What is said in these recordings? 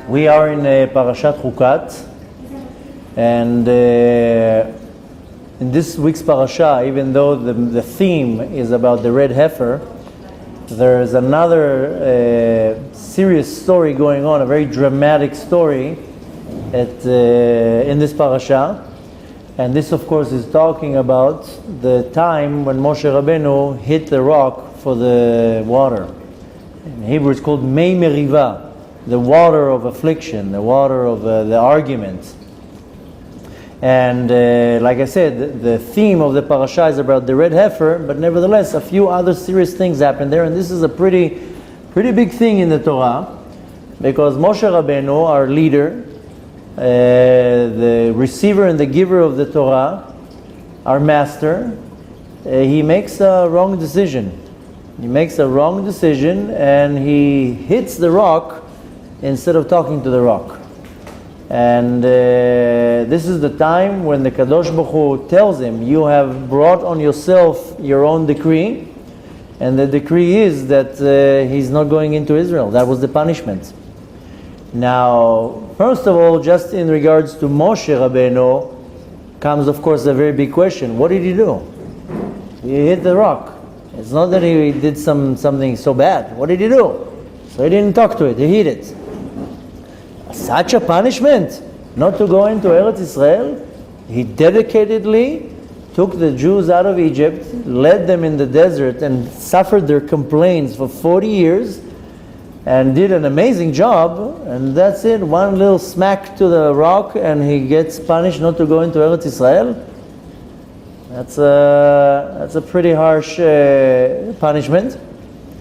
We are in Parashat Chukat, and in this week's parasha, even though the theme is about the red heifer, there is another serious story going on, a very dramatic story in this parasha. And this, of course, is talking about the time when Moshe Rabenu hit the rock for the water. In Hebrew, it's called Mei Meriva, the water of affliction, the water of the argument. And like I said, the theme of the parasha is about the red heifer, but nevertheless, a few other serious things happen there. And this is a pretty big thing in the Torah, because Moshe Rabenu, our leader, the receiver and the giver of the Torah, our master, he makes a wrong decision. He makes a wrong decision and he hits the rock instead of talking to the rock. And this is the time when the Kadosh Baruch Hu tells him, you have brought on yourself your own decree, and the decree is that he's not going into Israel. That was the punishment. Now, first of all, just in regards to Moshe Rabenu, comes of course a very big question. What did he do? He hit the rock. It's not that he did something so bad. What did he do? So he didn't talk to it, he hit it. Such a punishment, not to go into Eretz Israel. He dedicatedly took the Jews out of Egypt, led them in the desert and suffered their complaints for 40 years and did an amazing job, and that's it. One little smack to the rock and he gets punished not to go into Eretz Israel. That's a pretty harsh punishment.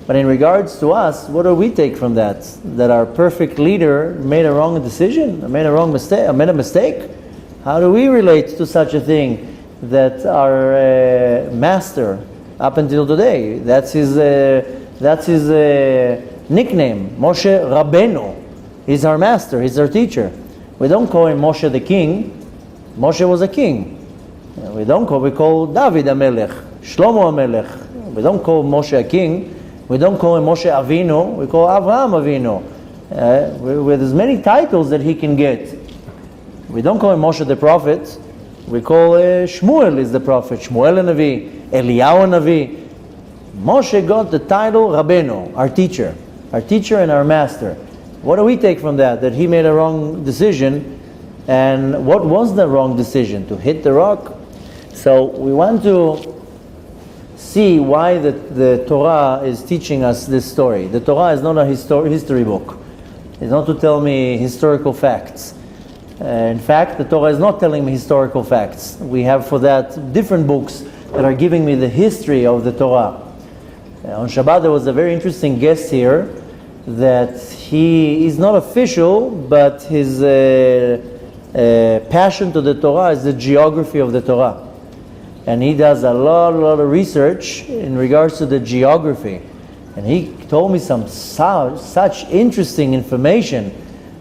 But in regards to us, what do we take from that? That our perfect leader made a wrong decision, made a mistake? How do we relate to such a thing? That our master, up until today, that's his nickname, Moshe Rabenu. He's our master, he's our teacher. We don't call him Moshe the king. Moshe was a king. We call David a melech, Shlomo a melech. We don't call Moshe a king. We don't call him Moshe Avinu, we call Avraham Avinu. With as many titles that he can get. We don't call him Moshe the prophet, we call Shmuel is the prophet, Shmuel a Navi, Eliyahu a Navi. Moshe got the title Rabenu, our teacher and our master. What do we take from that? That he made a wrong decision. And what was the wrong decision? To hit the rock? So we want to see why the Torah is teaching us this story. The Torah is not a history book. It's not to tell me historical facts. In fact, the Torah is not telling me historical facts. We have for that different books that are giving me the history of the Torah. On Shabbat there was a very interesting guest here that he is not official, but his passion to the Torah is the geography of the Torah. And he does a lot of research in regards to the geography. And he told me such interesting information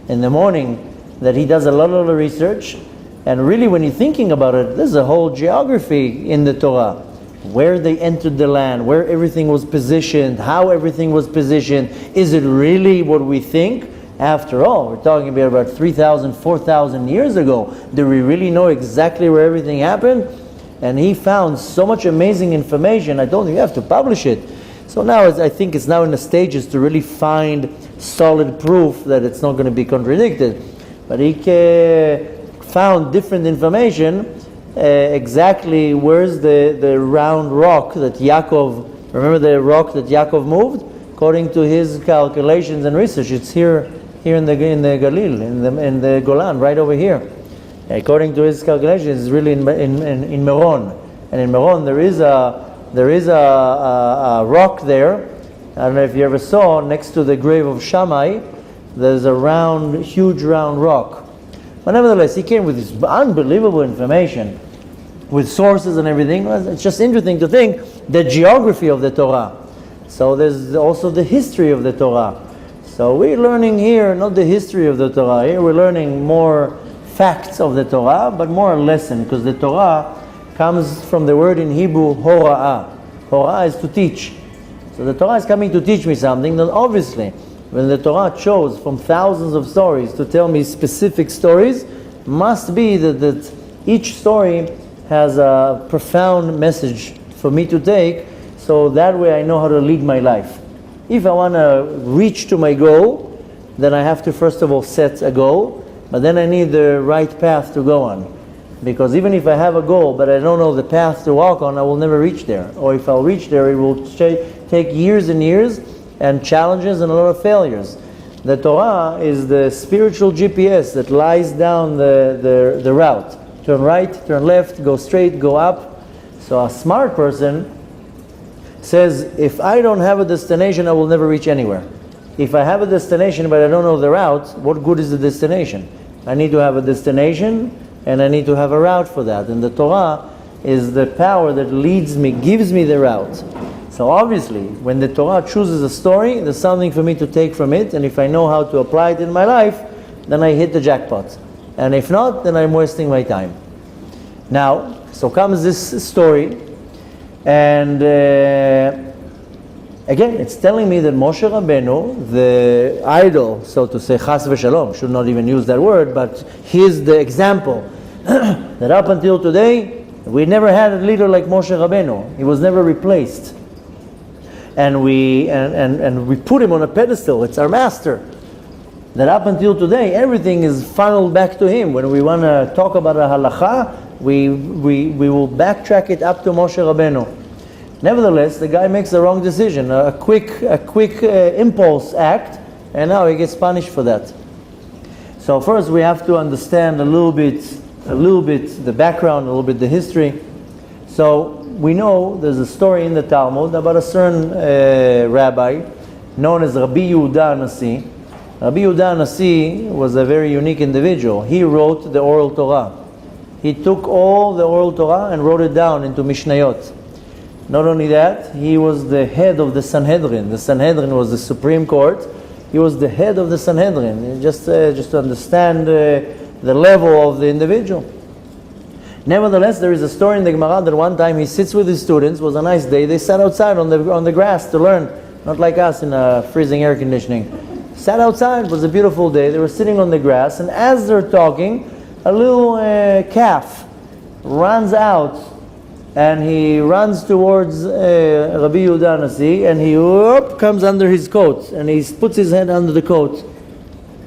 in the morning that he does a lot of research. And really, when you're thinking about it, there's a whole geography in the Torah. Where they entered the land, where everything was positioned, how everything was positioned. Is it really what we think? After all, we're talking about 3,000, 4,000 years ago. Do we really know exactly where everything happened? And he found so much amazing information. I told him, you have to publish it. So now I think it's now in the stages to really find solid proof that it's not going to be contradicted. But he found different information, exactly where's the round rock that Yaakov, remember the rock that Yaakov moved? According to his calculations and research, it's here in the Galil, in the Golan, right over here. According to his calculations, it's really in Meron, and in Meron there is a rock there. I don't know if you ever saw next to the grave of Shammai. There's a huge round rock. But nevertheless, he came with this unbelievable information, with sources and everything. It's just interesting to think the geography of the Torah. So there's also the history of the Torah. So we're learning here not the history of the Torah. Here we're learning more facts of the Torah, but more a lesson, because the Torah comes from the word in Hebrew, hora'ah. Hora'ah is to teach. So the Torah is coming to teach me something that obviously When the Torah chose from thousands of stories to tell me specific stories, must be that each story has a profound message for me to take, so that way I know how to lead my life. If I want to reach to my goal, then I have to first of all set a goal, but then I need the right path to go on. Because even if I have a goal, but I don't know the path to walk on, I will never reach there. Or if I'll reach there, it will take years and years, and challenges and a lot of failures. The Torah is the spiritual GPS that lies down the route. Turn right, turn left, go straight, go up. So a smart person says, if I don't have a destination, I will never reach anywhere. If I have a destination but I don't know the route, what good is the destination? I need to have a destination and I need to have a route for that. And the Torah is the power that leads me, gives me the route. So obviously, when the Torah chooses a story, there's something for me to take from it, and if I know how to apply it in my life, then I hit the jackpot. And if not, then I'm wasting my time. Now, so comes this story, and again, it's telling me that Moshe Rabenu, the idol, so to say, chas v'shalom, should not even use that word, but here's the example, that up until today, we never had a leader like Moshe Rabenu. He was never replaced. And we put him on a pedestal. It's our master. That up until today, everything is funneled back to him. When we want to talk about a halacha, we will backtrack it up to Moshe Rabenu. Nevertheless, the guy makes the wrong decision, a quick impulse act, and now he gets punished for that. So first, we have to understand a little bit the background, a little bit the history. So we know there's a story in the Talmud about a certain rabbi known as Rabbi Yehuda Nasi. Rabbi Yehuda Nasi was a very unique individual. He wrote the oral Torah. He took all the oral Torah and wrote it down into Mishnayot. Not only that, he was the head of the Sanhedrin. The Sanhedrin was the Supreme Court. He was the head of the Sanhedrin. Just to understand the level of the individual. Nevertheless, there is a story in the Gemara that one time he sits with his students. It was a nice day. They sat outside on the grass to learn, not like us in freezing air conditioning. Sat outside. It was a beautiful day. They were sitting on the grass, and as they're talking, a little calf runs out, and he runs towards Rabbi Yehuda Nasi, and he comes under his coat, and he puts his head under the coat.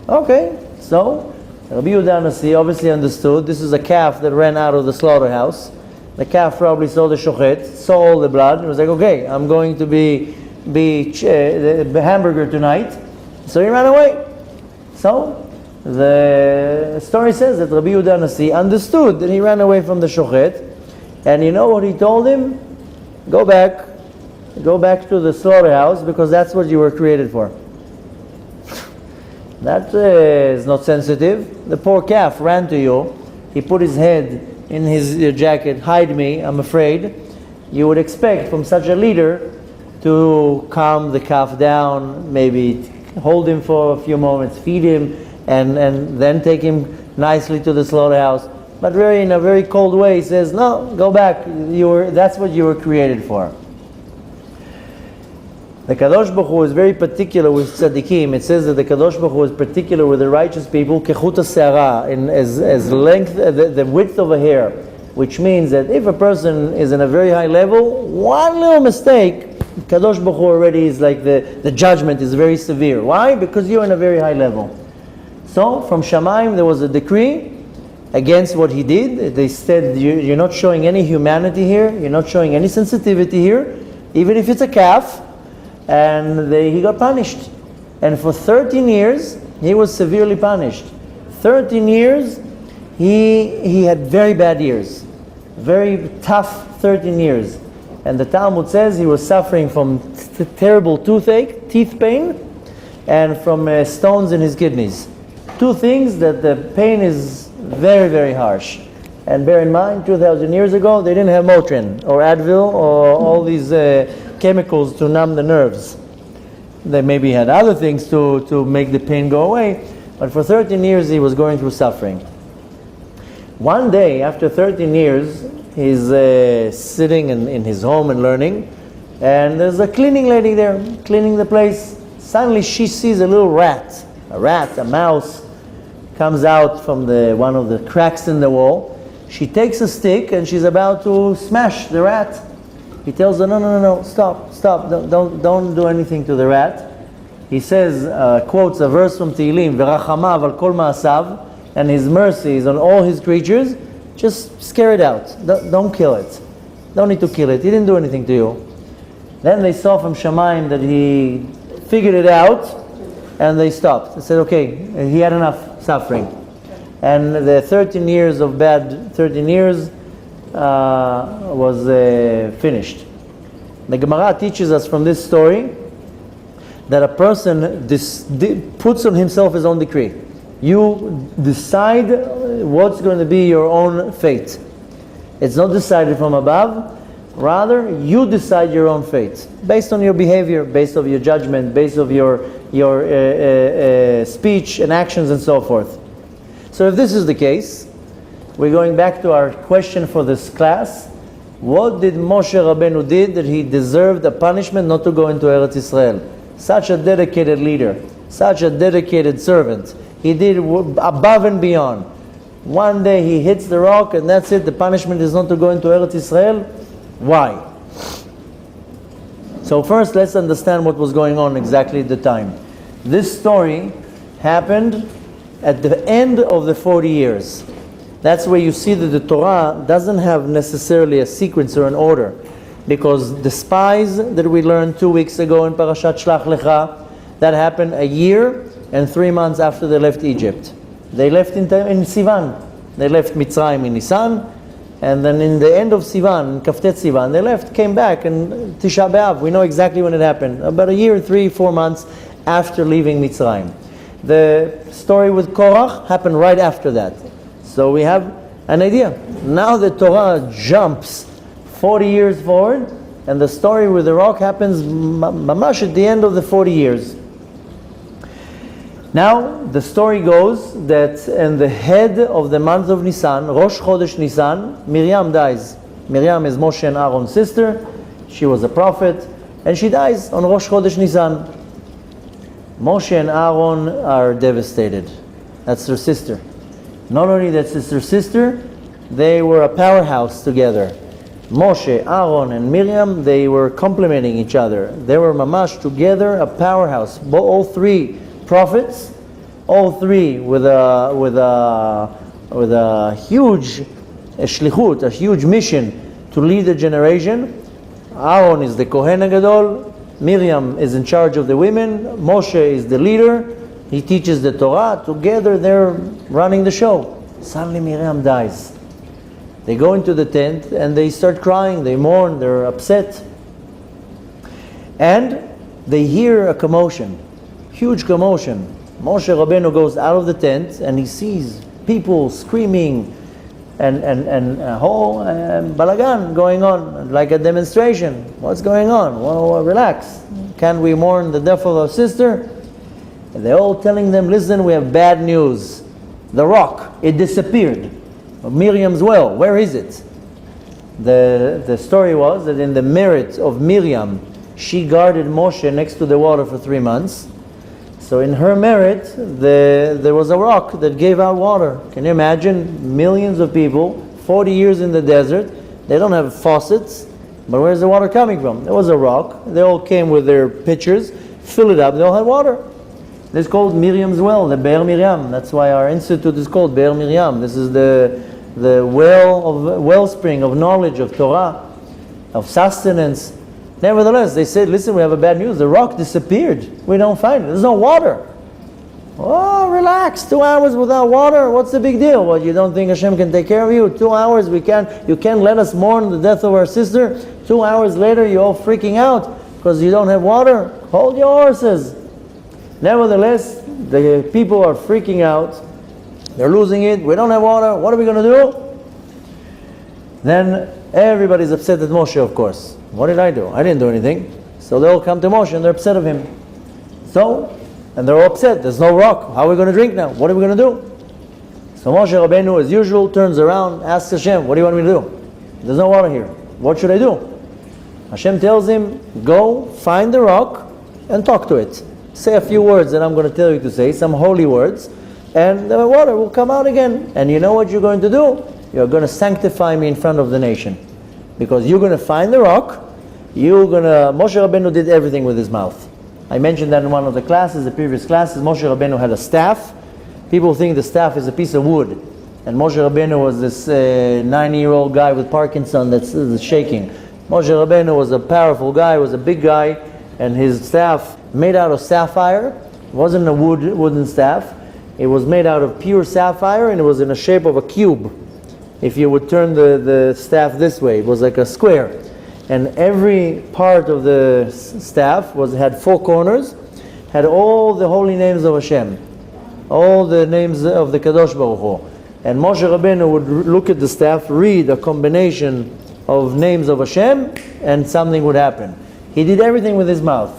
Okay, so Rabbi Yehuda Nasi obviously understood this is a calf that ran out of the slaughterhouse. The calf probably saw the shochet, saw all the blood, and was like, okay, I'm going to be the hamburger tonight. So he ran away. So the story says that Rabbi Yehuda Nasi understood that he ran away from the shochet, and you know what he told him? Go back to the slaughterhouse, because that's what you were created for. That is not sensitive. The poor calf ran to you. He put his head in his jacket. Hide me, I'm afraid. You would expect from such a leader to calm the calf down, maybe hold him for a few moments, feed him, and then take him nicely to the slaughterhouse. But in a very cold way, he says, no, go back. That's what you were created for. The Kadosh Baruch Hu is very particular with tzaddikim. It says that the Kadosh Baruch Hu is particular with the righteous people, kechut ha'se'ara, as length, the width of a hair, which means that if a person is in a very high level, one little mistake, Kadosh Baruch Hu already is like the judgment is very severe. Why? Because you're in a very high level. So from Shamayim there was a decree against what he did. They said, you're not showing any humanity here, you're not showing any sensitivity here, even if it's a calf. And he got punished. And for 13 years, he was severely punished. 13 years, he had very bad years. Very tough 13 years. And the Talmud says he was suffering from terrible toothache, teeth pain, and from stones in his kidneys. Two things that the pain is very, very harsh. And bear in mind, 2,000 years ago, they didn't have Motrin or Advil or all these chemicals to numb the nerves. They maybe had other things to make the pain go away, but for 13 years he was going through suffering. One day, after 13 years, he's sitting in his home and learning, and there's a cleaning lady there, cleaning the place, Suddenly she sees a little rat, a mouse, comes out from one of the cracks in the wall. She takes a stick and she's about to smash the rat. He tells her, no, stop, don't do anything to the rat. He says, quotes a verse from Tehillim, V'rachamav al kol ma'asav, and his mercy is on all his creatures. Just scare it out. Don't kill it. Don't need to kill it. He didn't do anything to you. Then they saw from Shamayim that he figured it out, and they stopped. They said, okay, he had enough suffering. And the 13 years was finished. The Gemara teaches us from this story that a person puts on himself his own decree. You decide what's going to be your own fate. It's not decided from above. Rather, you decide your own fate based on your behavior, based on your judgment, based on your speech and actions and so forth. So if this is the case, we're going back to our question for this class. What did Moshe Rabenu did that he deserved a punishment not to go into Eretz Israel? Such a dedicated leader, such a dedicated servant. He did above and beyond. One day he hits the rock and that's it. The punishment is not to go into Eretz Israel. Why? So first let's understand what was going on exactly at the time. This story happened at the end of the 40 years. That's where you see that the Torah doesn't have necessarily a sequence or an order. Because the spies that we learned 2 weeks ago in Parashat Shlach Lecha, that happened a year and 3 months after they left Egypt. They left in Sivan. They left Mitzrayim in Nisan, and then in the end of Sivan, Kaftet Sivan, they left, came back, and Tisha B'Av, we know exactly when it happened. About a year, 3-4 months after leaving Mitzrayim. The story with Korach happened right after that. So we have an idea. Now the Torah jumps 40 years forward, and the story with the rock happens mamash at the end of the 40 years. Now, the story goes that in the head of the month of Nisan, Rosh Chodesh Nisan, Miriam dies. Miriam is Moshe and Aaron's sister. She was a prophet, and she dies on Rosh Chodesh Nisan. Moshe and Aaron are devastated. That's their sister. Not only that's their sister, they were a powerhouse together. Moshe, Aaron, and Miriam, they were complementing each other. They were mamash together, a powerhouse. All three prophets, all three with a huge shlichut, a huge mission to lead a generation. Aaron is the Kohen Gadol, Miriam is in charge of the women, Moshe is the leader, he teaches the Torah. Together they're running the show. Suddenly Miriam dies. They go into the tent and they start crying, they mourn, they're upset. And they hear a commotion. Huge commotion. Moshe Rabenu goes out of the tent and he sees people screaming and a whole balagan going on, like a demonstration. What's going on? Well, relax. Can we mourn the death of our sister? And they're all telling them, listen, we have bad news. The rock, it disappeared. Miriam's well, where is it? The story was that in the merit of Miriam, she guarded Moshe next to the water for 3 months. So in her merit, there was a rock that gave out water. Can you imagine? Millions of people, 40 years in the desert, they don't have faucets, but where's the water coming from? There was a rock, they all came with their pitchers, fill it up, they all had water. This is called Miriam's well, the Be'er Miriam. That's why our institute is called Be'er Miriam. This is the wellspring of knowledge, of Torah, of sustenance. Nevertheless, they said, listen, we have a bad news. The rock disappeared. We don't find it. There's no water. Oh, relax. 2 hours without water? What's the big deal? What, you don't think Hashem can take care of you? 2 hours, you can't let us mourn the death of our sister? 2 hours later, you're all freaking out because you don't have water? Hold your horses. Nevertheless, the people are freaking out. They're losing it. We don't have water. What are we going to do? Then everybody's upset at Moshe, of course. What did I do? I didn't do anything. So they all come to Moshe and they're upset of him. And they're all upset. There's no rock. How are we going to drink now? What are we going to do? So Moshe Rabenu, as usual, turns around, asks Hashem, what do you want me to do? There's no water here. What should I do? Hashem tells him, go find the rock and talk to it. say a few words that I'm going to tell you to say, some holy words, and the water will come out again. And you know what you're going to do? You're going to sanctify me in front of the nation. Because you're going to find the rock, Moshe Rabenu did everything with his mouth. I mentioned that in one of the classes, the previous classes. Moshe Rabenu had a staff. People think the staff is a piece of wood. And Moshe Rabenu was this 90-year-old guy with Parkinson that's shaking. Moshe Rabenu was a powerful guy, was a big guy, and his staff made out of sapphire. It wasn't a wooden staff. It was made out of pure sapphire, and it was in the shape of a cube. If you would turn the staff this way, it was like a square. And every part of the staff had 4 corners, had all the holy names of Hashem, all the names of the Kadosh Baruch Hu. And Moshe Rabenu would look at the staff, read a combination of names of Hashem, and something would happen. He did everything with his mouth.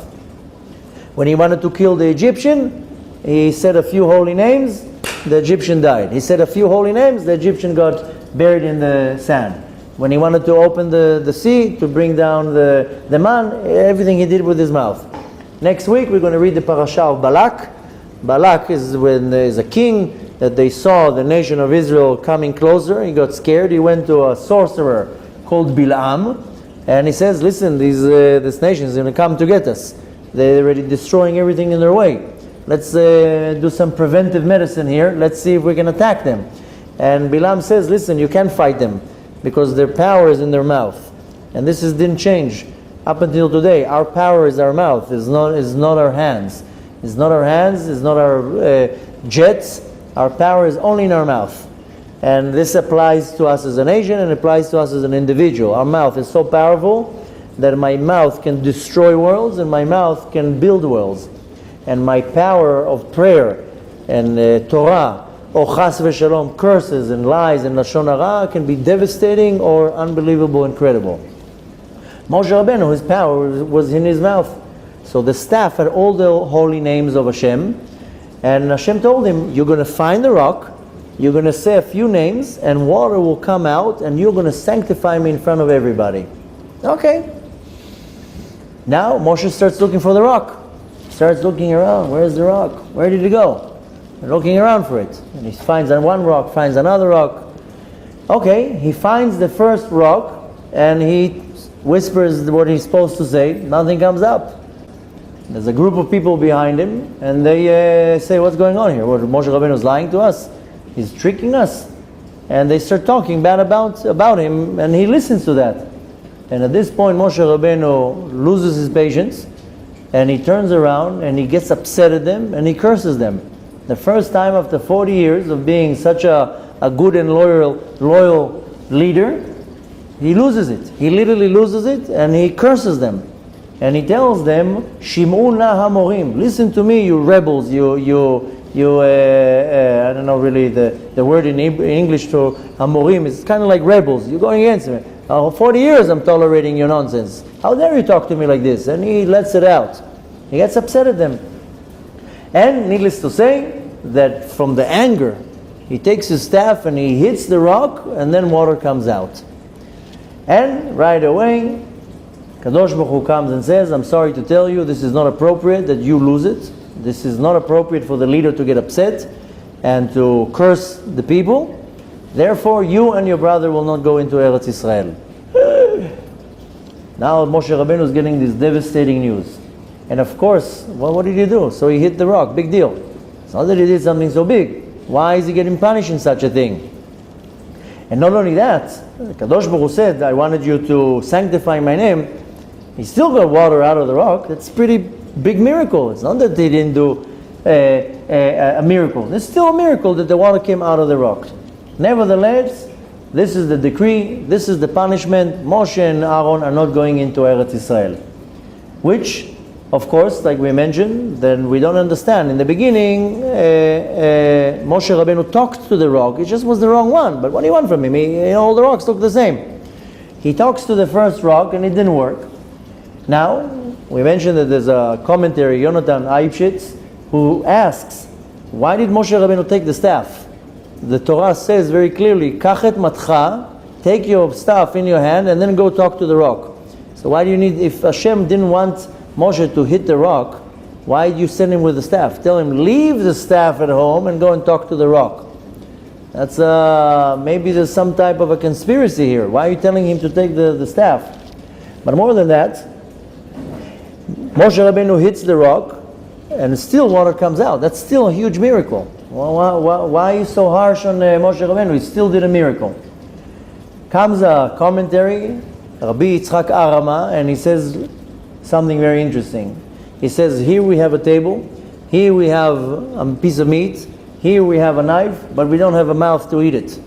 When he wanted to kill the Egyptian, he said a few holy names, the Egyptian died. He said a few holy names, the Egyptian got buried in the sand. When he wanted to open the sea to bring down the man, everything he did with his mouth. Next week we're going to read the Parashat of Ballack. Ballack is when there is a king that they saw the nation of Israel coming closer. He got scared. He went to a sorcerer called Bilam, and he says, listen, this nation is going to come to get us. They're already destroying everything in their way. Let's do some preventive medicine here. Let's see if we can attack them. And Bilam says, listen, you can't fight them because their power is in their mouth. And this didn't change up until today. Our power is our mouth, is not our hands. It's not our hands, it's not our jets. Our power is only in our mouth. And this applies to us as a nation and applies to us as an individual. Our mouth is so powerful that my mouth can destroy worlds and my mouth can build worlds. And my power of prayer and Torah, or chas v'shalom, curses and lies and lashon hara, can be devastating or unbelievable, incredible. Moshe Rabenu, his power was in his mouth. So the staff had all the holy names of Hashem, and Hashem told him, you're going to find the rock, you're going to say a few names, and water will come out, and you're going to sanctify me in front of everybody. Okay. Now Moshe starts looking for the rock. Starts looking around. Where's the rock? Where did it go? And looking around for it. And he finds one rock, finds another rock. Okay, he finds the first rock, and he whispers what he's supposed to say. Nothing comes up. There's a group of people behind him, and they say, what's going on here? What, Moshe Rabenu is lying to us? He's tricking us? And they start talking bad about him, and he listens to that. And at this point, Moshe Rabenu loses his patience, and he turns around, and he gets upset at them, and he curses them. The first time after 40 years of being such a good and loyal leader, he loses it. He literally loses it, and he curses them. And he tells them, Shim'u na hamorim, listen to me, you rebels, you I don't know really the word in English to hamorim is kind of like rebels. You're going against me. 40 years I'm tolerating your nonsense. How dare you talk to me like this? And he lets it out. He gets upset at them. And needless to say, that from the anger, he takes his staff and he hits the rock, and then water comes out. And right away, Kadosh Baruch Hu comes and says, I'm sorry to tell you, this is not appropriate that you lose it. This is not appropriate for the leader to get upset and to curse the people. Therefore, you and your brother will not go into Eretz Israel. Now Moshe Rabenu is getting this devastating news. And of course, well, what did he do? So he hit the rock, big deal. It's not that he did something so big. Why is he getting punished in such a thing? And not only that, Kadosh Baruch Hu said, I wanted you to sanctify my name. He still got water out of the rock. That's a pretty big miracle. It's not that they didn't do a miracle. It's still a miracle that the water came out of the rock. Nevertheless, this is the decree, this is the punishment. Moshe and Aaron are not going into Eretz Israel. Which, of course, like we mentioned, then we don't understand. In the beginning, Moshe Rabenu talked to the rock. It just was the wrong one. But what do you want from him? All the rocks look the same. He talks to the first rock and it didn't work. Now, we mentioned that there's a commentary, Yonatan Aibshitz, who asks, why did Moshe Rabenu take the staff? The Torah says very clearly, Kachet matcha, take your staff in your hand and then go talk to the rock. So why do you need, if Hashem didn't want Moshe to hit the rock, Why did you send him with the staff? Tell him, leave the staff at home and go and talk to the rock. That's maybe there's some type of a conspiracy here. Why are you telling him to take the staff? But more than that, Moshe Rabenu hits the rock and still water comes out. That's still a huge miracle. Why are you so harsh on Moshe Rabenu? He still did a miracle. Comes a commentary, Rabbi Yitzchak Arama, and he says something very interesting. He says, here we have a table, here we have a piece of meat, here we have a knife, but we don't have a mouth to eat it.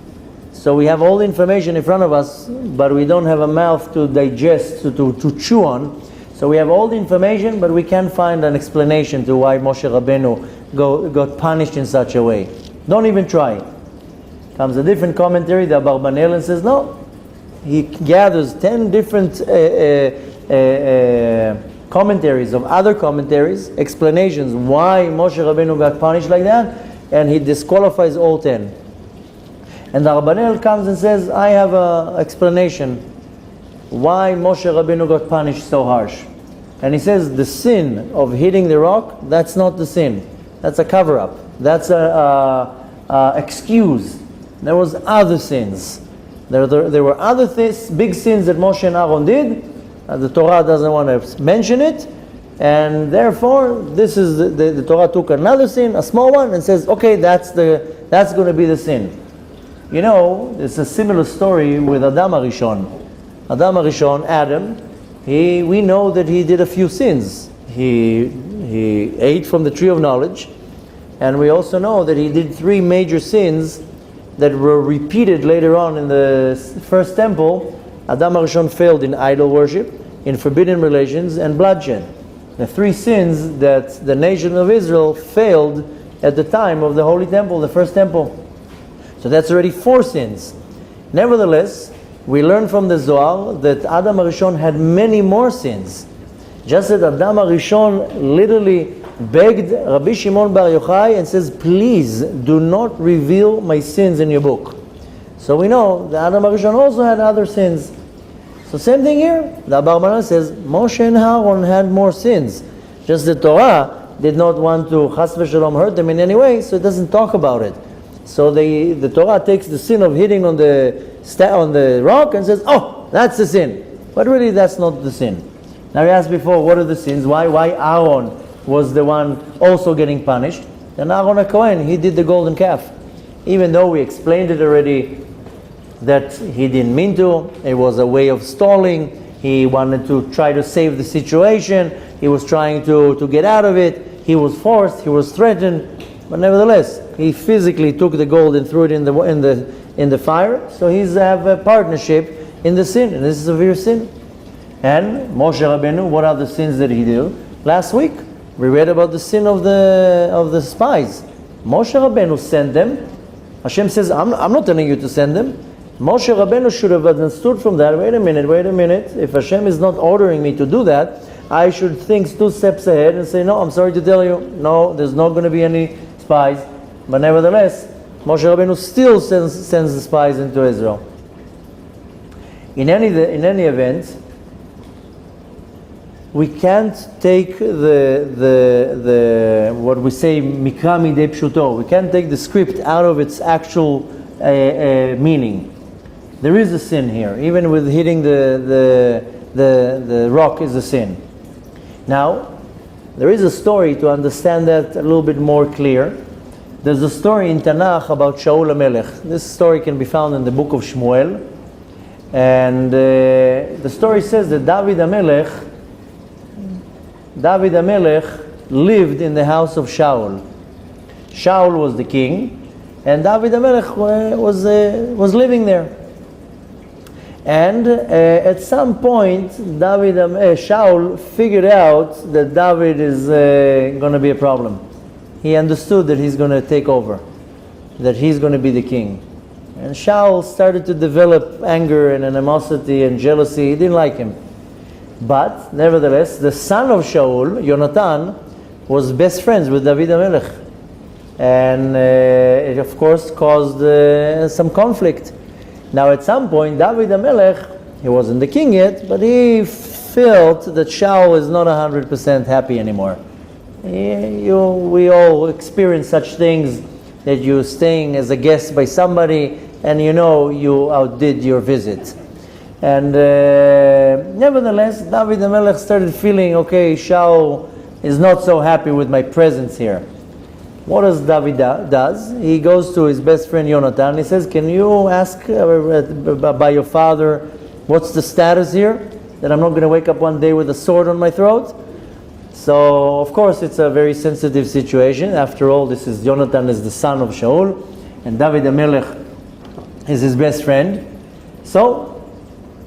So we have all the information in front of us, but we don't have a mouth to digest, to chew on. So we have all the information, but we can't find an explanation to why Moshe Rabenu got punished in such a way. Don't even try it. Comes a different commentary, the Abarbanel, and says, no. He gathers 10 different commentaries of other commentaries, explanations why Moshe Rabenu got punished like that, and he disqualifies all 10. And the Abarbanel comes and says, I have an explanation why Moshe Rabenu got punished so harsh. And he says, the sin of hitting the rock, that's not the sin. That's a cover-up. That's a excuse. There was other sins. There were other big sins that Moshe and Aaron did. The Torah doesn't want to mention it. And therefore, this is the Torah took another sin, a small one, and says, okay, that's going to be the sin. You know, it's a similar story with Adam HaRishon. Adam HaRishon, Adam, we know that he did a few sins. He ate from the tree of knowledge, and we also know that he did 3 major sins that were repeated later on in the first temple. Adam HaRishon failed in idol worship, in forbidden relations, and bloodshed. The 3 sins that the nation of Israel failed at the time of the Holy Temple, the first temple. So that's already 4 sins. Nevertheless, we learn from the Zohar that Adam HaRishon had many more sins. Just as Adam HaRishon literally begged Rabbi Shimon Bar Yochai and says, please do not reveal my sins in your book. So we know that Adam HaRishon also had other sins. So same thing here. The Abarbanel says, Moshe and Aaron had more sins. Just the Torah did not want to chas v'shalom hurt them in any way, so it doesn't talk about it. So the Torah takes the sin of hitting on the rock and says, oh, that's the sin. But really that's not the sin. Now we asked before, what are the sins? Why Aaron was the one also getting punished? And Aaron HaKohen, he did the golden calf. Even though we explained it already, that he didn't mean to, it was a way of stalling, he wanted to try to save the situation, he was trying to get out of it, he was forced, he was threatened, but nevertheless, he physically took the gold and threw it in the fire, so he's have a partnership in the sin, and this is a severe sin. And Moshe Rabenu, what are the sins that he did? Last week, we read about the sin of the spies. Moshe Rabenu sent them. Hashem says, I'm not telling you to send them. Moshe Rabenu should have understood from that, wait a minute, if Hashem is not ordering me to do that, I should think 2 steps ahead and say, no, I'm sorry to tell you, no, there's not going to be any spies. But nevertheless, Moshe Rabenu still sends the spies into Israel. In any event, we can't take the what we say mikra midei pshuto. We can't take the script out of its actual meaning. There is a sin here, even with hitting the rock is a sin. Now, there is a story to understand that a little bit more clear. There's a story in Tanakh about Shaul HaMelech. This story can be found in the book of Shmuel, and the story says that David HaMelech lived in the house of Shaul. Shaul was the king, and David HaMelech was living there. And at some point, Shaul figured out that David is going to be a problem. He understood that he's going to take over, that he's going to be the king. And Shaul started to develop anger and animosity and jealousy. He didn't like him. But nevertheless, the son of Shaul, Yonatan, was best friends with David HaMelech. And it of course caused some conflict. Now at some point, David HaMelech, he wasn't the king yet, but he felt that Shaul is not 100% happy anymore. We all experience such things, that you're staying as a guest by somebody and you outdid your visit. And nevertheless, David the Melech started feeling, okay, Shaul is not so happy with my presence here. What does David does? He goes to his best friend Yonatan. He says, can you ask by your father, what's the status here? That I'm not going to wake up one day with a sword on my throat? So, of course, it's a very sensitive situation. After all, Yonatan is the son of Shaul, and David the Melech is his best friend. So,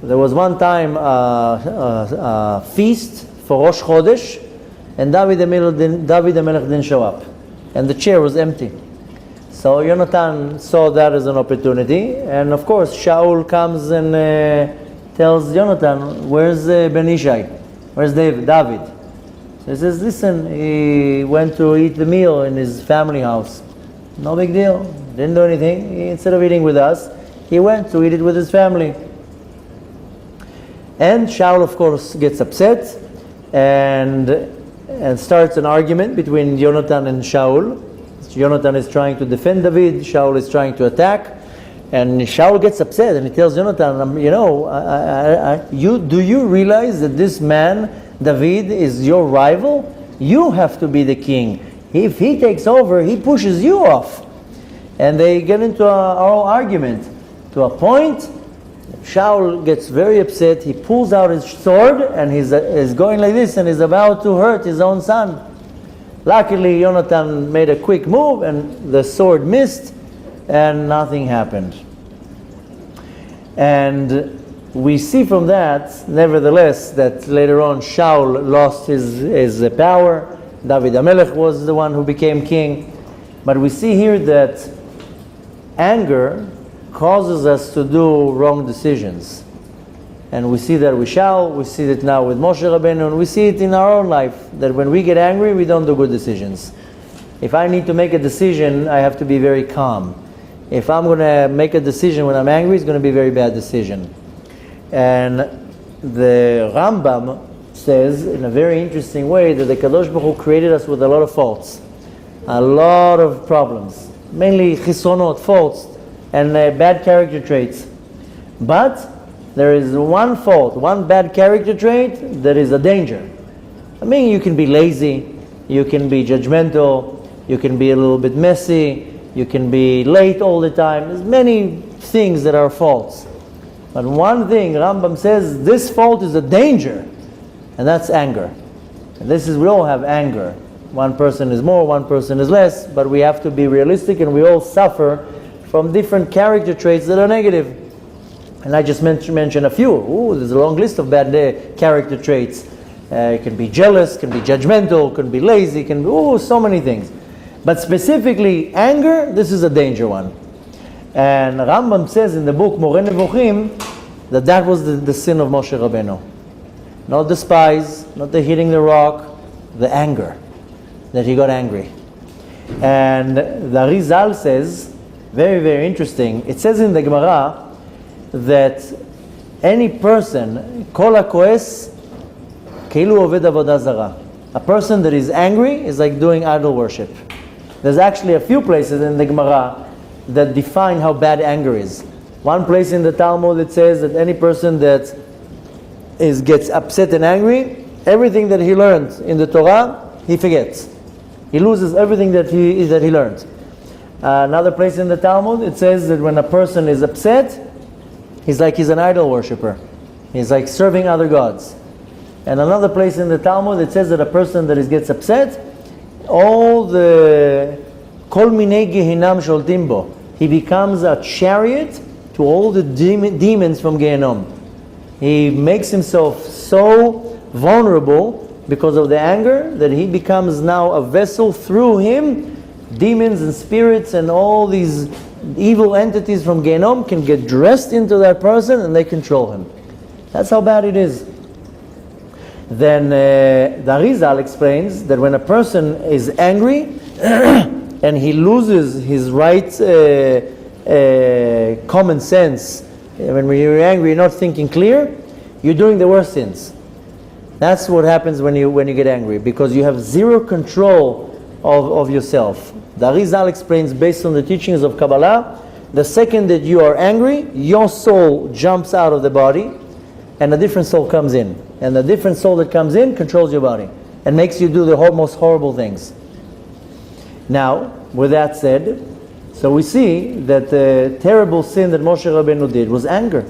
there was one time a feast for Rosh Chodesh, and David the Melech didn't show up, and the chair was empty. So Yonatan saw that as an opportunity, and of course Shaul comes and tells Yonatan, where's Ben Ishai? Where's David? So he says, listen, he went to eat the meal in his family house. No big deal, didn't do anything. Instead of eating with us, he went to eat it with his family. And Shaul, of course, gets upset and starts an argument between Yonatan and Shaul. Yonatan is trying to defend David, Shaul is trying to attack, and Shaul gets upset and he tells Yonatan, do you realize that this man, David, is your rival? You have to be the king. If he takes over, he pushes you off. And they get into an oral argument to a point. Shaul gets very upset. He pulls out his sword and he's going like this and is about to hurt his own son. Luckily, Yonatan made a quick move and the sword missed and nothing happened. And we see from that, nevertheless, that later on Shaul lost his power. David HaMelech was the one who became king. But we see here that anger causes us to do wrong decisions. And we see that with Shaul, we see it now with Moshe Rabenu, and we see it in our own life, that when we get angry, we don't do good decisions. If I need to make a decision, I have to be very calm. If I'm going to make a decision when I'm angry, it's going to be a very bad decision. And the Rambam says in a very interesting way that the Kadosh Baruch Hu created us with a lot of faults, a lot of problems, mainly chisronot, faults, and bad character traits. But there is one fault, one bad character trait that is a danger. I mean, you can be lazy, you can be judgmental, you can be a little bit messy, you can be late all the time. There's many things that are faults. But one thing, Rambam says, this fault is a danger, and that's anger. And we all have anger. One person is more, one person is less, but we have to be realistic, and we all suffer from different character traits that are negative. And I just mentioned a few. There's a long list of bad character traits. It can be jealous, can be judgmental, can be lazy, can be so many things. But specifically, anger, this is a danger one. And Rambam says in the book Moreh Nevuchim that was the sin of Moshe Rabenu. Not the spies, not the hitting the rock, the anger, that he got angry. And the Arizal says, very, very interesting, it says in the Gemara that any person, kol hakoes keilu oved avodah zara. A person that is angry is like doing idol worship. There's actually a few places in the Gemara that define how bad anger is. One place in the Talmud it says that any person that gets upset and angry, everything that he learned in the Torah, he forgets. He loses everything that he learned. Another place in the Talmud, it says that when a person is upset, he's an idol worshiper. He's like serving other gods. And another place in the Talmud, it says that a person that gets upset, all the kol minei gehinam sholtim bo, he becomes a chariot to all the demons from Gehenom. He makes himself so vulnerable because of the anger that he becomes now a vessel. Through him, demons and spirits and all these evil entities from Gehenom can get dressed into that person and they control him. That's how bad it is. Then the Arizal explains that when a person is angry and he loses his right common sense, when you're angry, you're not thinking clear, you're doing the worst sins. That's what happens when you get angry, because you have zero control of yourself. The Arizal explains, based on the teachings of Kabbalah, the second that you are angry, your soul jumps out of the body, and a different soul comes in. And the different soul that comes in controls your body and makes you do the most horrible things. Now, with that said, so we see that the terrible sin that Moshe Rabenu did was anger.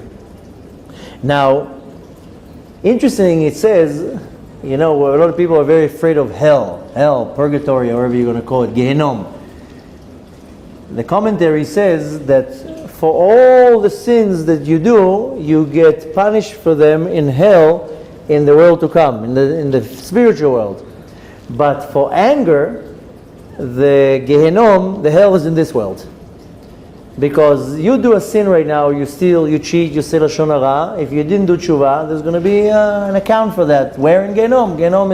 Now, interesting, it says, a lot of people are very afraid of hell, purgatory, or whatever you're going to call it, Gehenom. The commentary says that for all the sins that you do, you get punished for them in hell in the world to come, in the spiritual world. But for anger, the Gehenom, the hell is in this world. Because you do a sin right now, you steal, you cheat, you say Lashon Hara. If you didn't do tshuva, there's going to be an account for that. Where in Gehenom? Gehenom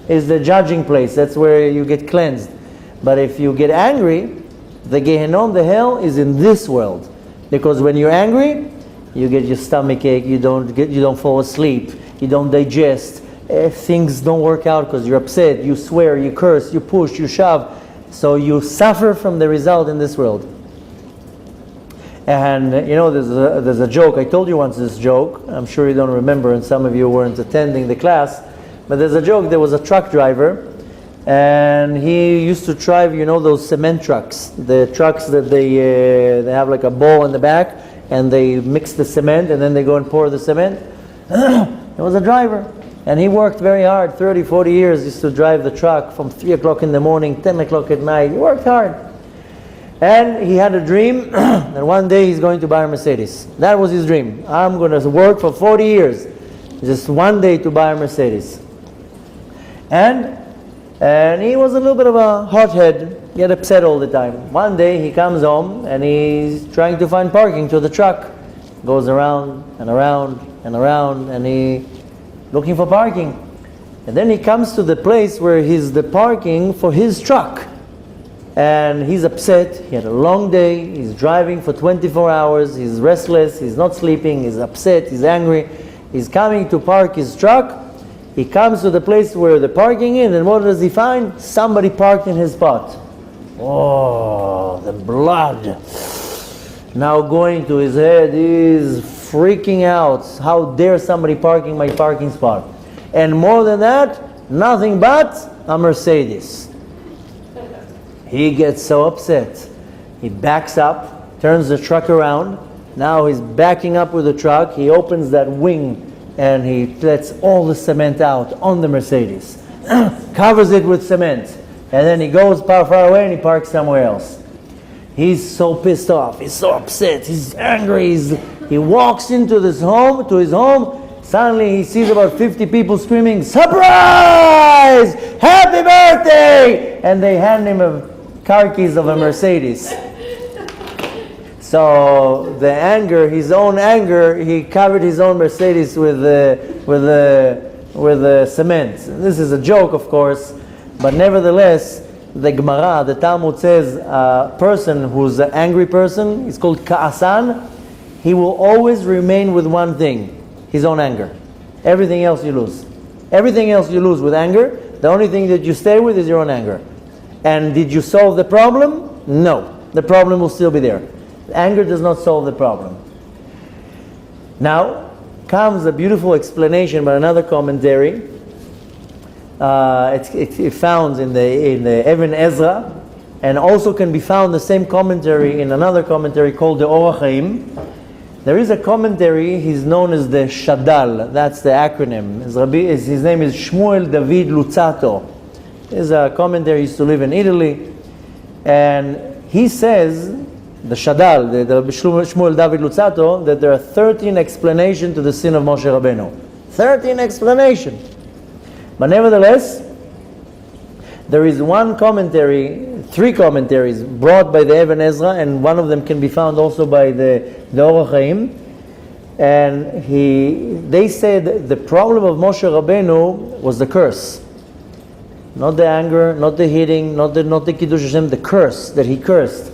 is the judging place. That's where you get cleansed. But if you get angry, the Gehenom, the hell, is in this world. Because when you're angry, you get your stomach ache, you don't fall asleep, you don't digest, things don't work out because you're upset, you swear, you curse, you push, you shove. So you suffer from the result in this world. And there's a joke. I told you once this joke. I'm sure you don't remember, and some of you weren't attending the class. But there's a joke. There was a truck driver, and he used to drive, those cement trucks. The trucks that they have like a bowl in the back, and they mix the cement, and then they go and pour the cement. There was a driver, and he worked very hard. 30, 40 years, used to drive the truck from 3 o'clock in the morning, 10 o'clock at night. He worked hard. And he had a dream that one day he's going to buy a Mercedes. That was his dream. I'm going to work for 40 years, just one day to buy a Mercedes. And he was a little bit of a hothead, get upset all the time. One day he comes home and he's trying to find parking to the truck. Goes around and around and around, and he looking for parking. And then he comes to the place where he's the parking for his truck. And he's upset. He had a long day. He's driving for 24 hours. He's restless. He's not sleeping. He's upset. He's angry. He's coming to park his truck. He comes to the place where the parking is, and what does he find? Somebody parked in his spot. Oh, the blood. Now going to his head, he's freaking out. How dare somebody parking my parking spot? And more than that, nothing but a Mercedes. He gets so upset. He backs up, turns the truck around. Now he's backing up with the truck. He opens that wing and he lets all the cement out on the Mercedes. Covers it with cement. And then he goes far away and he parks somewhere else. He's so pissed off. He's so upset. He's angry. He walks into his home. Suddenly he sees about 50 people screaming, "Surprise! Happy birthday!" And they hand him car keys of a Mercedes. So the anger, his own anger, he covered his own Mercedes with cement. This is a joke, of course, but nevertheless, the Gemara, the Talmud says, a person who's an angry person, is called Ka'asan. He will always remain with one thing, his own anger. Everything else you lose. Everything else you lose with anger. The only thing that you stay with is your own anger. And did you solve the problem? No. The problem will still be there. Anger does not solve the problem. Now comes a beautiful explanation by another commentary. It's found in the Even Ezra, and also can be found the same commentary in another commentary called the Orach Chaim. There is a commentary. He's known as the Shadal. That's the acronym. His name is Shmuel David Luzzatto. He's a commentary. He used to live in Italy, and he says, the Shadal, the Shmuel David Luzzatto, that there are 13 explanations to the sin of Moshe Rabenu. 13 explanations. But nevertheless, there is one commentary, 3 commentaries brought by the Even Ezra, and one of them can be found also by the Orach Chaim. And they said the problem of Moshe Rabenu was the curse. Not the anger, not the hitting, not the Kiddush Hashem, the curse, that he cursed.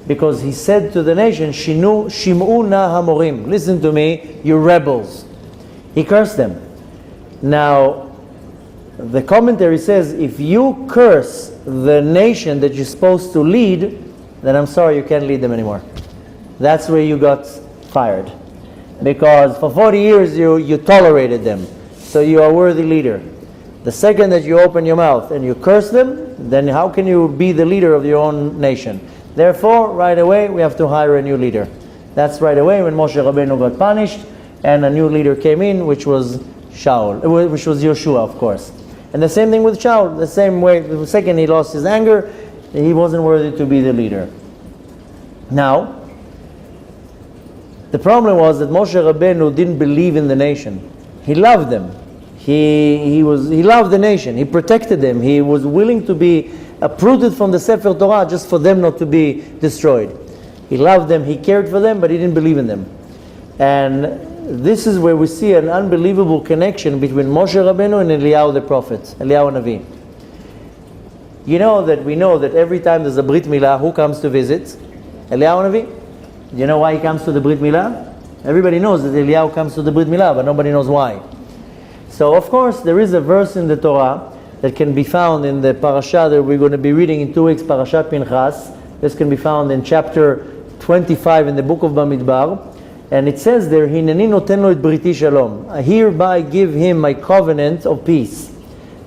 Because he said to the nation, Shim'u na hamorim, listen to me, you rebels. He cursed them. Now, the commentary says, if you curse the nation that you're supposed to lead, then I'm sorry, you can't lead them anymore. That's where you got fired. Because for 40 years you tolerated them. So you are a worthy leader. The second that you open your mouth and you curse them, then how can you be the leader of your own nation? Therefore, right away, we have to hire a new leader. That's right away when Moshe Rabenu got punished and a new leader came in, which was Shaul, which was Yeshua, of course. And the same thing with Shaul. The same way, the second he lost his anger, he wasn't worthy to be the leader. Now, the problem was that Moshe Rabenu didn't believe in the nation. He loved them. He loved the nation. He protected them. He was willing to be uprooted from the Sefer Torah just for them not to be destroyed. He loved them. He cared for them, but he didn't believe in them. And this is where we see an unbelievable connection between Moshe Rabenu and Eliyahu the prophet, Eliyahu Navi. We know that every time there's a Brit Milah, who comes to visit? Eliyahu Navi. Do you know why he comes to the Brit Milah? Everybody knows that Eliyahu comes to the Brit Milah, but nobody knows why. So of course there is a verse in the Torah that can be found in the parasha that we're going to be reading in 2 weeks, Parashat Pinchas. This can be found in chapter 25 in the book of Bamidbar. And it says there, Hineni noten lo et briti shalom. I hereby give him my covenant of peace.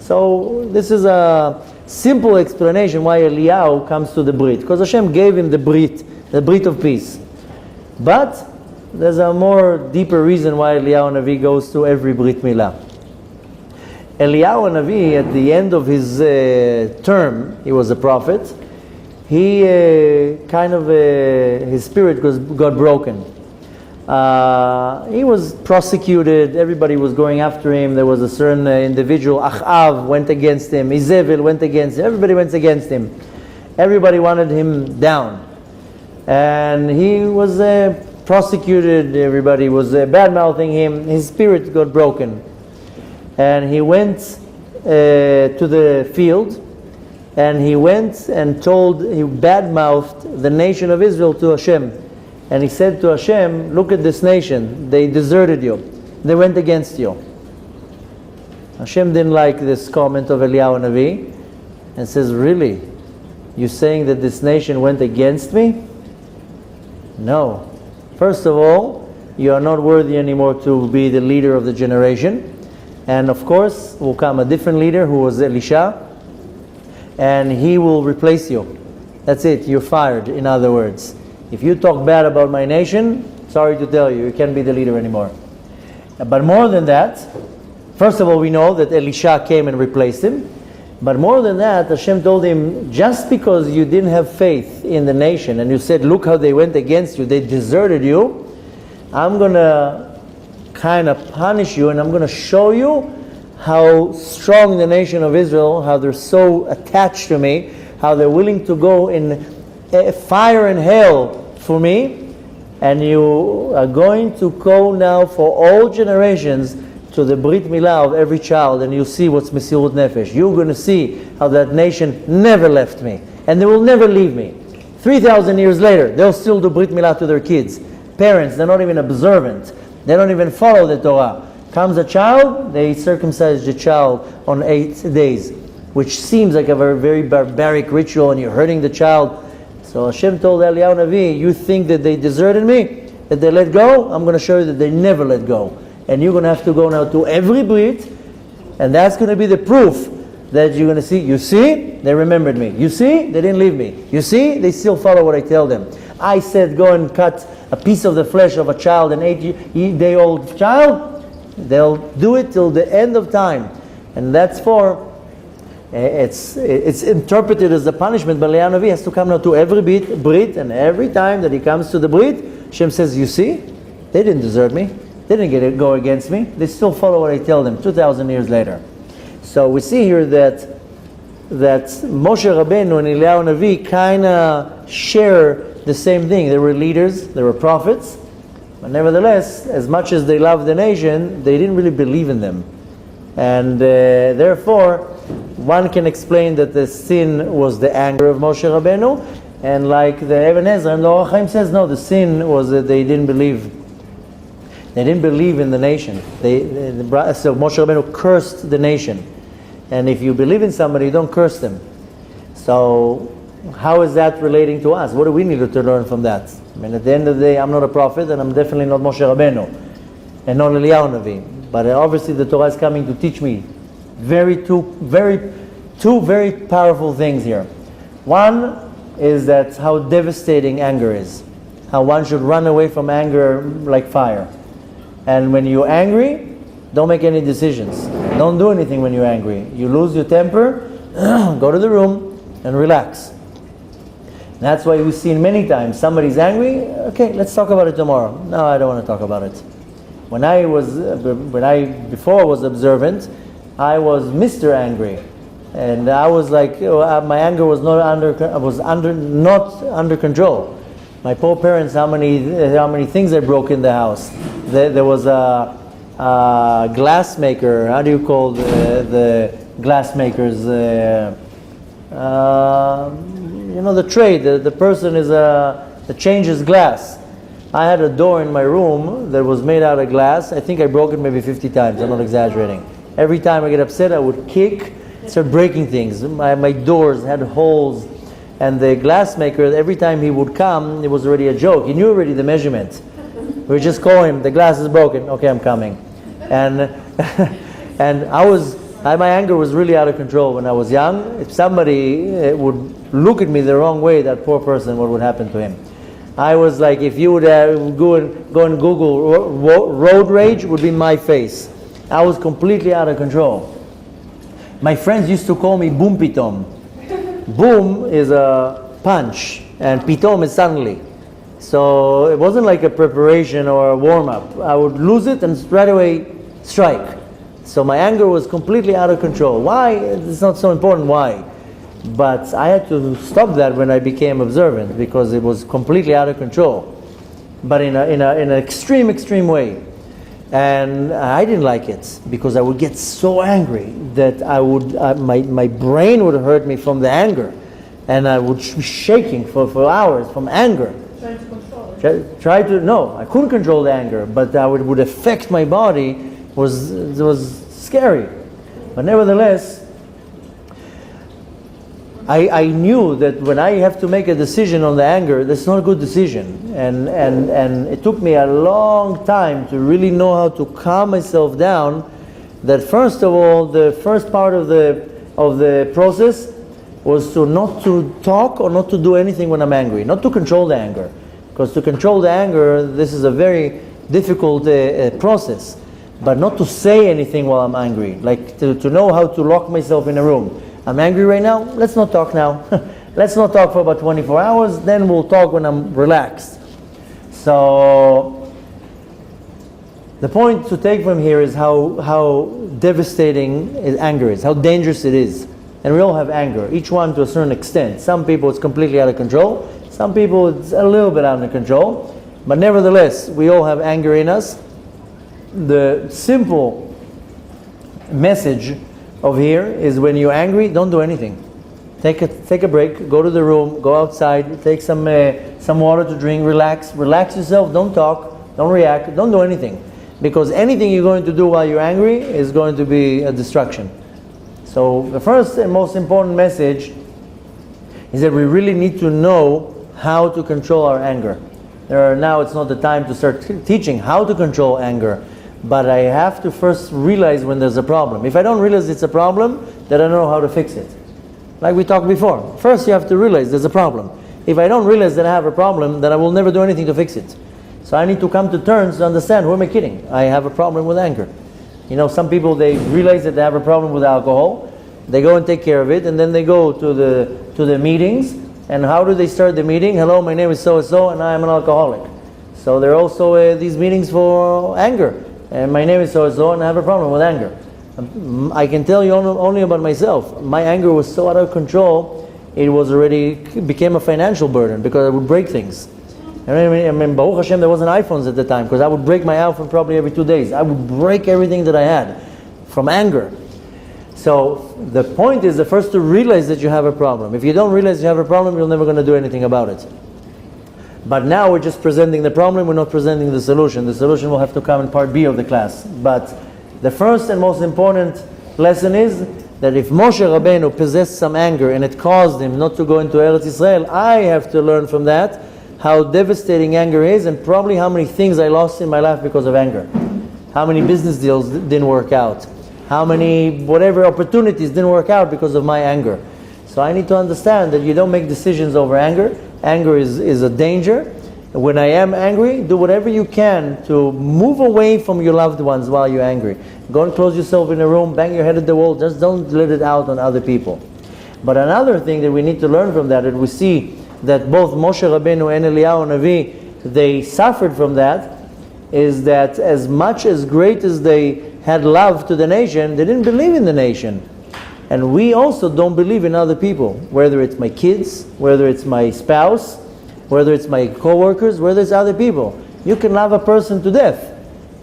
So this is a simple explanation why Eliyahu comes to the Brit. Because Hashem gave him the Brit of peace. But there's a more deeper reason why Eliyahu Navi goes to every Brit Milah. Eliyahu Navi, at the end of his term, he was a prophet, his spirit got broken. He was prosecuted, everybody was going after him, there was a certain individual, Achav went against him, Izebel went against him, everybody went against him. Everybody wanted him down. And he was prosecuted, everybody was bad-mouthing him, his spirit got broken. And he went to the field, and he went and he bad-mouthed the nation of Israel to Hashem. And he said to Hashem, look at this nation, they deserted you, they went against you. Hashem didn't like this comment of Eliyahu Navi, and says, really? You saying that this nation went against me? No. First of all, you are not worthy anymore to be the leader of the generation. And of course, will come a different leader who was Elisha, and he will replace you. That's it, you're fired, in other words. If you talk bad about my nation, sorry to tell you, you can't be the leader anymore. But more than that, first of all, we know that Elisha came and replaced him. But more than that, Hashem told him, just because you didn't have faith in the nation, and you said, look how they went against you, they deserted you, I'm going to kind of punish you, and I'm going to show you how strong the nation of Israel, how they're so attached to me, how they're willing to go in fire and hell for me, and you are going to go now for all generations to the Brit Milah of every child, and you'll see what's Mesirut Nefesh. You're going to see how that nation never left me, and they will never leave me. 3,000 years later, they'll still do Brit Milah to their kids. Parents, they're not even observant. They don't even follow the Torah. Comes a child, they circumcise the child on 8 days, which seems like a very barbaric ritual, and you're hurting the child. So Hashem told Eliyahu Navi, you think that they deserted me, that they let go? I'm going to show you that they never let go. And you're going to have to go now to every Brit, and that's going to be the proof that you're going to see. You see, they remembered me. You see, they didn't leave me. You see, they still follow what I tell them. I said go and cut a piece of the flesh of a child, an 8-day-old child. They'll do it till the end of time. And that's for, it's interpreted as a punishment, but Eliyahu Navi has to come now to every Brit, and every time that he comes to the Brit, Hashem says, you see, they didn't desert me. They didn't go against me. They still follow what I tell them 2,000 years later. So we see here that Moshe Rabenu and Eliyahu Navi kind of share the same thing. They were leaders, they were prophets, but nevertheless, as much as they loved the nation, they didn't really believe in them. And therefore, one can explain that the sin was the anger of Moshe Rabenu, and like the Ibn Ezra and the Or HaChaim says, no, the sin was that they didn't believe. They didn't believe in the nation. So Moshe Rabenu cursed the nation. And if you believe in somebody, you don't curse them. So how is that relating to us? What do we need to learn from that? I mean, at the end of the day, I'm not a prophet, and I'm definitely not Moshe Rabenu, and not Eliyahu Navi. But obviously the Torah is coming to teach me two very powerful things here. One is that how devastating anger is. How one should run away from anger like fire. And when you're angry, don't make any decisions. Don't do anything when you're angry. You lose your temper, go to the room and relax. That's why we've seen many times somebody's angry. Okay, let's talk about it tomorrow. No, I don't want to talk about it. Before I was observant, I was Mr. Angry, and I was like, my anger was not under control. My poor parents, how many things I broke in the house. There was a glass maker. How do you call the glass makers? The trade. The person that changes glass. I had a door in my room that was made out of glass. I think I broke it maybe 50 times. I'm not exaggerating. Every time I get upset, I would kick, start breaking things. My doors had holes. And the glass maker, every time he would come, it was already a joke. He knew already the measurement. We would just call him, the glass is broken. Okay, I'm coming. And and my anger was really out of control when I was young. If somebody would look at me the wrong way, that poor person, what would happen to him? I was like, if you would go and Google road rage, would be my face. I was completely out of control. My friends used to call me Boom Pitom. Boom is a punch, and pitom is suddenly. So it wasn't like a preparation or a warm-up. I would lose it and right away strike. So my anger was completely out of control. Why? It's not so important why. But I had to stop that when I became observant, because it was completely out of control. But in an extreme way. And I didn't like it, because I would get so angry that my brain would hurt me from the anger, and I would be shaking for hours from anger. Trying to control it. No, I couldn't control the anger, but that would affect my body. It was scary. But nevertheless, I knew that when I have to make a decision on the anger, that's not a good decision. And it took me a long time to really know how to calm myself down. That first of all, the first part of the process was to not to talk or not to do anything when I'm angry. Not to control the anger. Because to control the anger, this is a very difficult process. But not to say anything while I'm angry. Like to know how to lock myself in a room. I'm angry right now, let's not talk now. Let's not talk for about 24 hours, then we'll talk when I'm relaxed. So, the point to take from here is how devastating anger is, how dangerous it is. And we all have anger, each one to a certain extent. Some people it's completely out of control, some people it's a little bit out of control, but nevertheless, we all have anger in us. The simple message of here is when you're angry, don't do anything. Take a break, go to the room, go outside, take some water to drink, relax yourself, don't talk, don't react, don't do anything. Because anything you're going to do while you're angry is going to be a destruction. So the first and most important message is that we really need to know how to control our anger. Now it's not the time to start teaching how to control anger. But I have to first realize when there's a problem. If I don't realize it's a problem, then I don't know how to fix it. Like we talked before. First you have to realize there's a problem. If I don't realize that I have a problem, then I will never do anything to fix it. So I need to come to terms to understand, who am I kidding? I have a problem with anger. Some people, they realize that they have a problem with alcohol. They go and take care of it, and then they go to the meetings. And how do they start the meeting? Hello, my name is so-and-so, and I am an alcoholic. So there are also these meetings for anger. And my name is so-and-so, and I have a problem with anger. I can tell you only about myself. My anger was so out of control, it became a financial burden, because I would break things. I mean, Baruch Hashem, there wasn't iPhones at the time, because I would break my iPhone probably every 2 days. I would break everything that I had from anger. So the point is, first to realize that you have a problem. If you don't realize you have a problem, you're never going to do anything about it. But now we're just presenting the problem, we're not presenting the solution. The solution will have to come in part B of the class. But the first and most important lesson is that if Moshe Rabenu possessed some anger and it caused him not to go into Eretz Israel, I have to learn from that how devastating anger is, and probably how many things I lost in my life because of anger. How many business deals didn't work out. How many whatever opportunities didn't work out because of my anger. So I need to understand that you don't make decisions over anger. Anger is a danger. When I am angry, do whatever you can to move away from your loved ones while you're angry. Go and close yourself in a room, bang your head at the wall, just don't let it out on other people. But another thing that we need to learn from that, and we see that both Moshe Rabenu and Eliyahu Navi, they suffered from that, is that as much as great as they had love to the nation, they didn't believe in the nation. And we also don't believe in other people, whether it's my kids, whether it's my spouse, whether it's my co-workers, whether it's other people. You can love a person to death,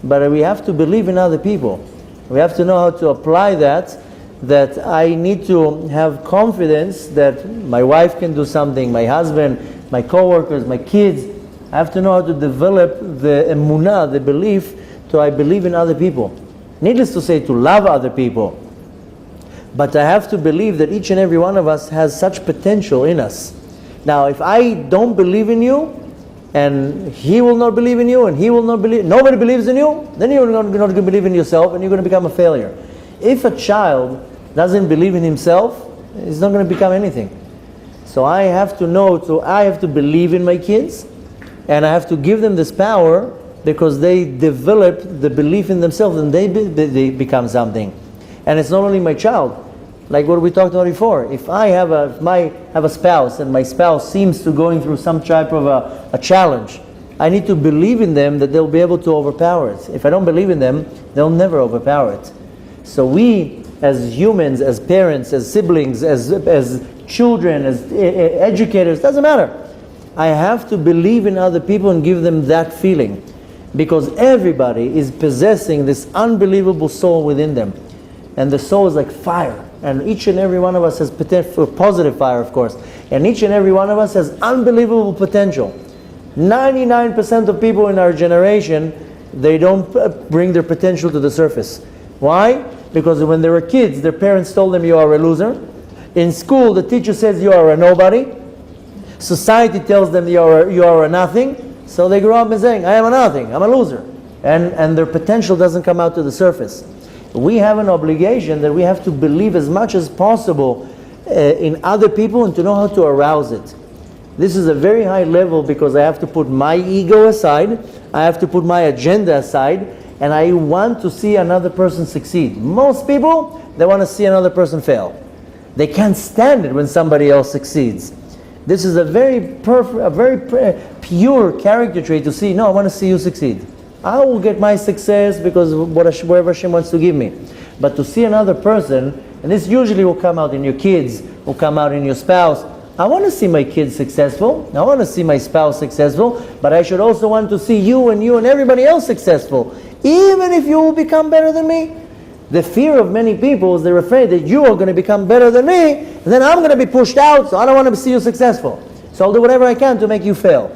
but we have to believe in other people. We have to know how to apply that I need to have confidence that my wife can do something, my husband, my co-workers, my kids. I have to know how to develop the emunah, the belief, I believe in other people. Needless to say, to love other people. But I have to believe that each and every one of us has such potential in us. Now, if I don't believe in you, and he will not believe in you, and he will not believe, nobody believes in you, then you're not going to believe in yourself, and you're going to become a failure. If a child doesn't believe in himself, he's not going to become anything. So I have to know, I have to believe in my kids, and I have to give them this power, because they develop the belief in themselves, and they become something. And it's not only my child, like what we talked about before. If I have a spouse, and my spouse seems to going through some type of a challenge, I need to believe in them that they'll be able to overpower it. If I don't believe in them, they'll never overpower it. So we, as humans, as parents, as siblings, as children, as educators, doesn't matter. I have to believe in other people and give them that feeling, because everybody is possessing this unbelievable soul within them. And the soul is like fire. And each and every one of us has potential, positive fire, of course. And each and every one of us has unbelievable potential. 99% of people in our generation, they don't bring their potential to the surface. Why? Because when they were kids, their parents told them you are a loser. In school, the teacher says you are a nobody. Society tells them you are a nothing. So they grow up and saying, I am a nothing, I'm a loser. And their potential doesn't come out to the surface. We have an obligation that we have to believe as much as possible in other people, and to know how to arouse it. This is a very high level, because I have to put my ego aside, I have to put my agenda aside, and I want to see another person succeed. Most people, they want to see another person fail. They can't stand it when somebody else succeeds. This is a very pure character trait to see, no, I want to see you succeed. I will get my success because whatever Hashem wants to give me. But to see another person, and this usually will come out in your kids, will come out in your spouse. I want to see my kids successful. I want to see my spouse successful. But I should also want to see you and everybody else successful. Even if you will become better than me. The fear of many people is they're afraid that you are going to become better than me, and then I'm going to be pushed out, so I don't want to see you successful. So I'll do whatever I can to make you fail.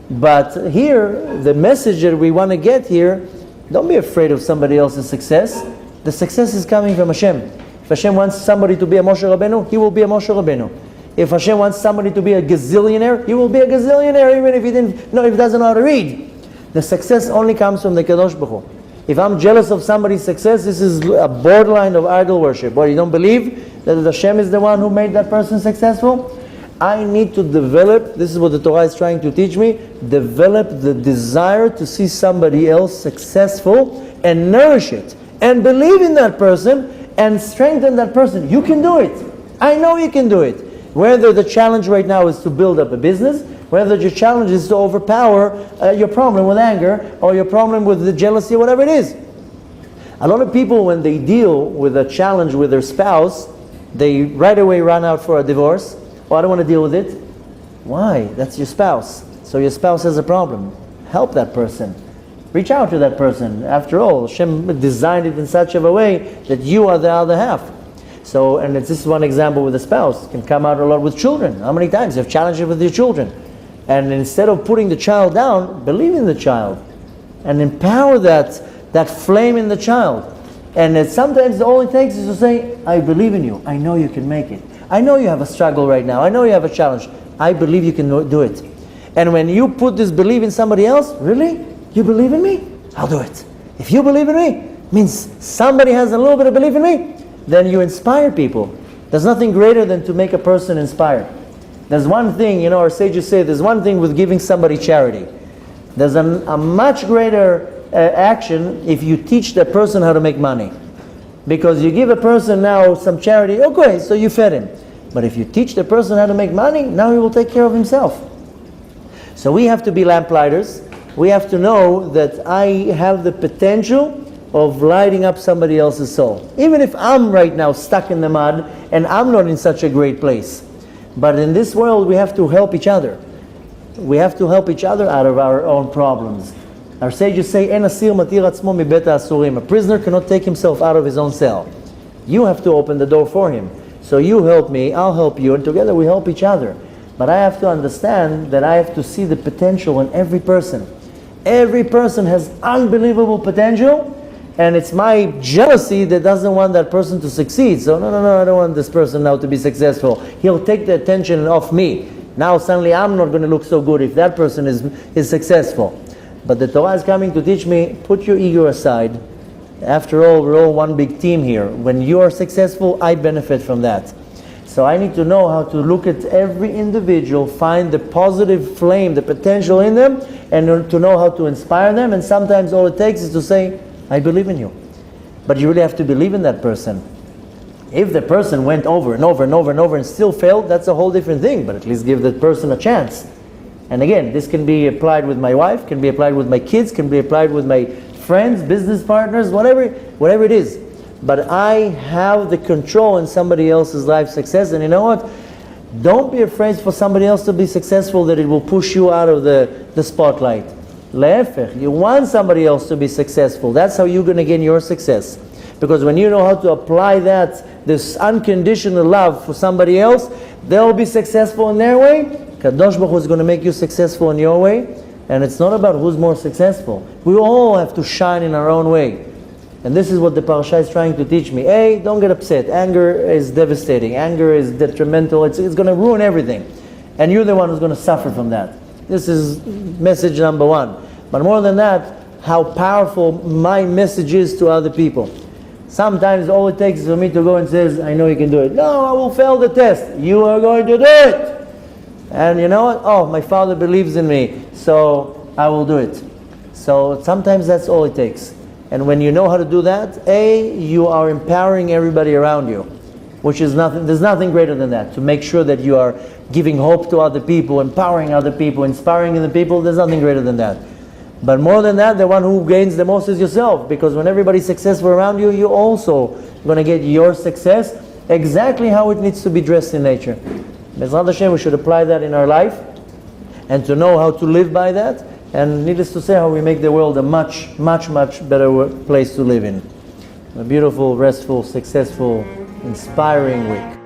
But here, the message that we want to get here, don't be afraid of somebody else's success. The success is coming from Hashem. If Hashem wants somebody to be a Moshe Rabenu, he will be a Moshe Rabenu. If Hashem wants somebody to be a gazillionaire, he will be a gazillionaire, even if he doesn't know how to read. The success only comes from the Kadosh Baruch Hu. If I'm jealous of somebody's success, this is a borderline of idol worship. What, you don't believe that Hashem is the one who made that person successful? I need to develop, this is what the Torah is trying to teach me, develop the desire to see somebody else successful and nourish it. And believe in that person and strengthen that person. You can do it. I know you can do it. Whether the challenge right now is to build up a business, whether your challenge is to overpower your problem with anger, or your problem with the jealousy, or whatever it is. A lot of people, when they deal with a challenge with their spouse, they right away run out for a divorce. Oh, I don't want to deal with it. Why? That's your spouse. So your spouse has a problem. Help that person. Reach out to that person. After all, Hashem designed it in such a way that you are the other half. So, and this is one example with a spouse. It can come out a lot with children. How many times you have challenges with your children? And instead of putting the child down, believe in the child. And empower that flame in the child. And sometimes all it takes is to say, I believe in you. I know you can make it. I know you have a struggle right now. I know you have a challenge. I believe you can do it. And when you put this belief in somebody else, really? You believe in me? I'll do it. If you believe in me, means somebody has a little bit of belief in me, then you inspire people. There's nothing greater than to make a person inspired. There's one thing, our sages say, there's one thing with giving somebody charity. There's a much greater action if you teach that person how to make money. Because you give a person now some charity, okay, so you fed him. But if you teach the person how to make money, now he will take care of himself. So we have to be lamplighters. We have to know that I have the potential of lighting up somebody else's soul. Even if I'm right now stuck in the mud and I'm not in such a great place. But in this world we have to help each other. We have to help each other out of our own problems. Our sages say, "En asir matir atzmo mibet ha'asurim." A prisoner cannot take himself out of his own cell. You have to open the door for him. So you help me, I'll help you, and together we help each other. But I have to understand that I have to see the potential in every person. Every person has unbelievable potential, and it's my jealousy that doesn't want that person to succeed. So no, I don't want this person now to be successful. He'll take the attention off me. Now suddenly I'm not going to look so good if that person is successful. But the Torah is coming to teach me, put your ego aside. After all, we're all one big team here. When you are successful, I benefit from that. So I need to know how to look at every individual, find the positive flame, the potential in them, and to know how to inspire them. And sometimes all it takes is to say, I believe in you. But you really have to believe in that person. If the person went over and over and over and over and still failed, that's a whole different thing. But at least give that person a chance. And again, this can be applied with my wife, can be applied with my kids, can be applied with my friends, business partners, whatever it is. But I have the control in somebody else's life success. And you know what? Don't be afraid for somebody else to be successful, that it will push you out of the spotlight. Le'efech, you want somebody else to be successful. That's how you're going to gain your success. Because when you know how to apply this unconditional love for somebody else, they'll be successful in their way. Kadosh Baruch Hu is going to make you successful in your way. And it's not about who's more successful. We all have to shine in our own way. And this is what the parasha is trying to teach me. Hey, don't get upset. Anger is devastating. Anger is detrimental. It's going to ruin everything. And you're the one who's going to suffer from that. This is message number one. But more than that, how powerful my message is to other people. Sometimes all it takes is for me to go and say, I know you can do it. No, I will fail the test. You are going to do it. And you know what? Oh, my father believes in me, so I will do it. So sometimes that's all it takes. And when you know how to do that, you are empowering everybody around you, which is nothing. There's nothing greater than that. To make sure that you are giving hope to other people, empowering other people, inspiring other people. There's nothing greater than that. But more than that, the one who gains the most is yourself. Because when everybody's successful around you, you're also going to get your success exactly how it needs to be dressed in nature. Bezrat Hashem, we should apply that in our life and to know how to live by that. And needless to say, how we make the world a much, much, much better place to live in. A beautiful, restful, successful, inspiring week.